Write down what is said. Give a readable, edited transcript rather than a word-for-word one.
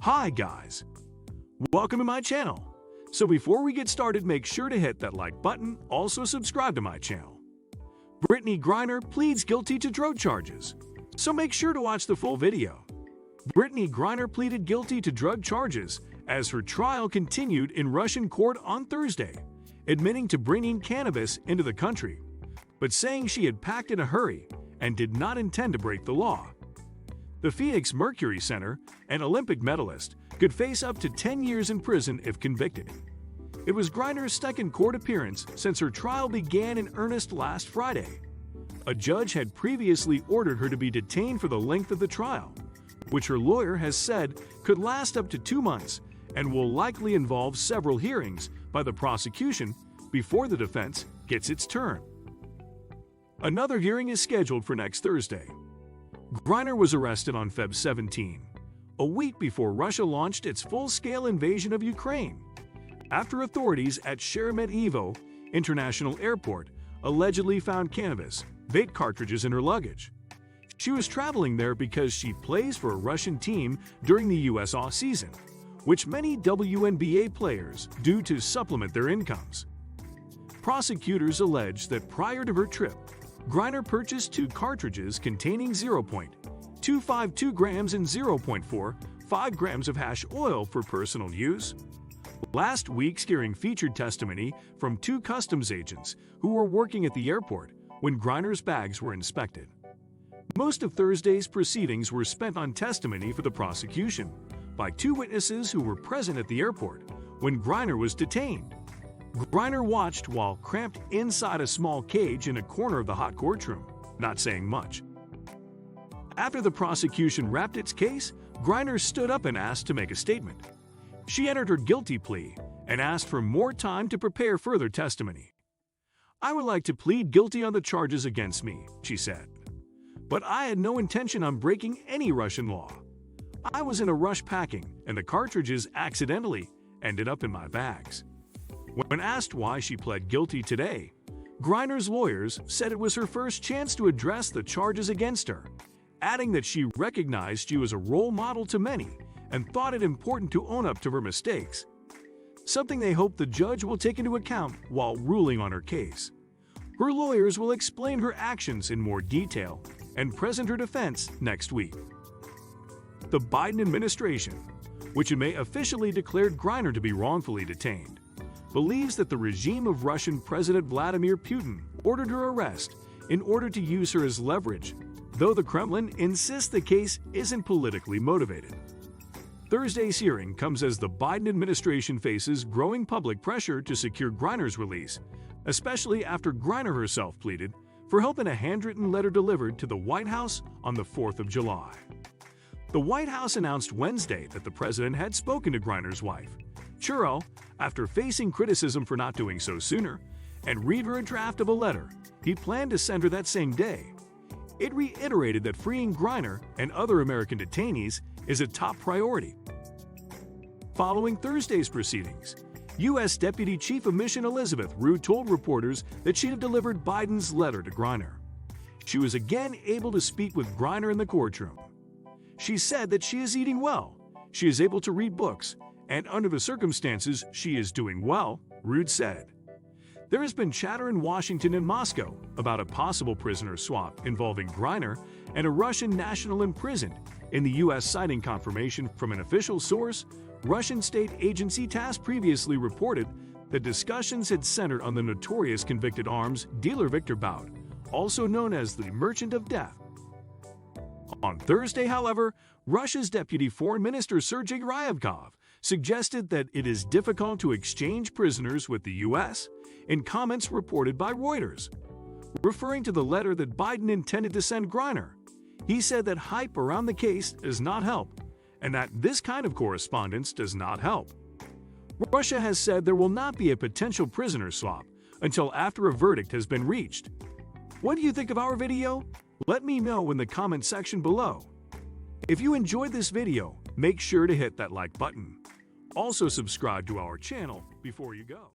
Hi guys, welcome to my channel. So before we get started, make sure to hit that like button, also subscribe to my channel. Brittney Griner pleads guilty to drug charges, so make sure to watch the full video. Brittney Griner pleaded guilty to drug charges as her trial continued in Russian court on Thursday, admitting to bringing cannabis into the country, but saying she had packed in a hurry and did not intend to break the law. The Phoenix Mercury center, an Olympic medalist, could face up to 10 years in prison if convicted. It was Griner's second court appearance since her trial began in earnest last Friday. A judge had previously ordered her to be detained for the length of the trial, which her lawyer has said could last up to 2 months and will likely involve several hearings by the prosecution before the defense gets its turn. Another hearing is scheduled for next Thursday. Griner was arrested on Feb 17, a week before Russia launched its full-scale invasion of Ukraine, after authorities at Sheremetyevo International Airport allegedly found cannabis, vape cartridges in her luggage. She was traveling there because she plays for a Russian team during the U.S. off-season, which many WNBA players do to supplement their incomes. Prosecutors allege that prior to her trip, Griner purchased 2 cartridges containing 0.252 grams and 0.45 grams of hash oil for personal use. Last week's hearing featured testimony from 2 customs agents who were working at the airport when Griner's bags were inspected. Most of Thursday's proceedings were spent on testimony for the prosecution by 2 witnesses who were present at the airport when Griner was detained. Griner watched while cramped inside a small cage in a corner of the hot courtroom, not saying much. After the prosecution wrapped its case, Griner stood up and asked to make a statement. She entered her guilty plea and asked for more time to prepare further testimony. "I would like to plead guilty on the charges against me," she said. "But I had no intention on breaking any Russian law. I was in a rush packing, and the cartridges accidentally ended up in my bags." When asked why she pled guilty today, Griner's lawyers said it was her first chance to address the charges against her, adding that she recognized she was a role model to many and thought it important to own up to her mistakes, something they hope the judge will take into account while ruling on her case. Her lawyers will explain her actions in more detail and present her defense next week. The Biden administration, which may officially declared Griner to be wrongfully detained, believes that the regime of Russian President Vladimir Putin ordered her arrest in order to use her as leverage, though the Kremlin insists the case isn't politically motivated. Thursday's hearing comes as the Biden administration faces growing public pressure to secure Griner's release, especially after Griner herself pleaded for help in a handwritten letter delivered to the White House on the 4th of July. The White House announced Wednesday that the president had spoken to Griner's wife, Churro, after facing criticism for not doing so sooner, and read her a draft of a letter he planned to send her that same day. It reiterated that freeing Griner and other American detainees is a top priority. Following Thursday's proceedings, U.S. Deputy Chief of Mission Elizabeth Rue told reporters that she had delivered Biden's letter to Griner. She was again able to speak with Griner in the courtroom. She said that she is eating well, she is able to read books, and under the circumstances, she is doing well, Rude said. There has been chatter in Washington and Moscow about a possible prisoner swap involving Griner and a Russian national imprisoned in the U.S. citing confirmation from an official source. Russian state agency TASS previously reported that discussions had centered on the notorious convicted arms dealer Viktor Bout, also known as the Merchant of Death. On Thursday, however, Russia's Deputy Foreign Minister Sergei Ryabkov suggested that it is difficult to exchange prisoners with the U.S. in comments reported by Reuters. Referring to the letter that Biden intended to send Griner, he said that hype around the case does not help, and that this kind of correspondence does not help. Russia has said there will not be a potential prisoner swap until after a verdict has been reached. What do you think of our video? Let me know in the comment section below. If you enjoyed this video, make sure to hit that like button. Also subscribe to our channel before you go.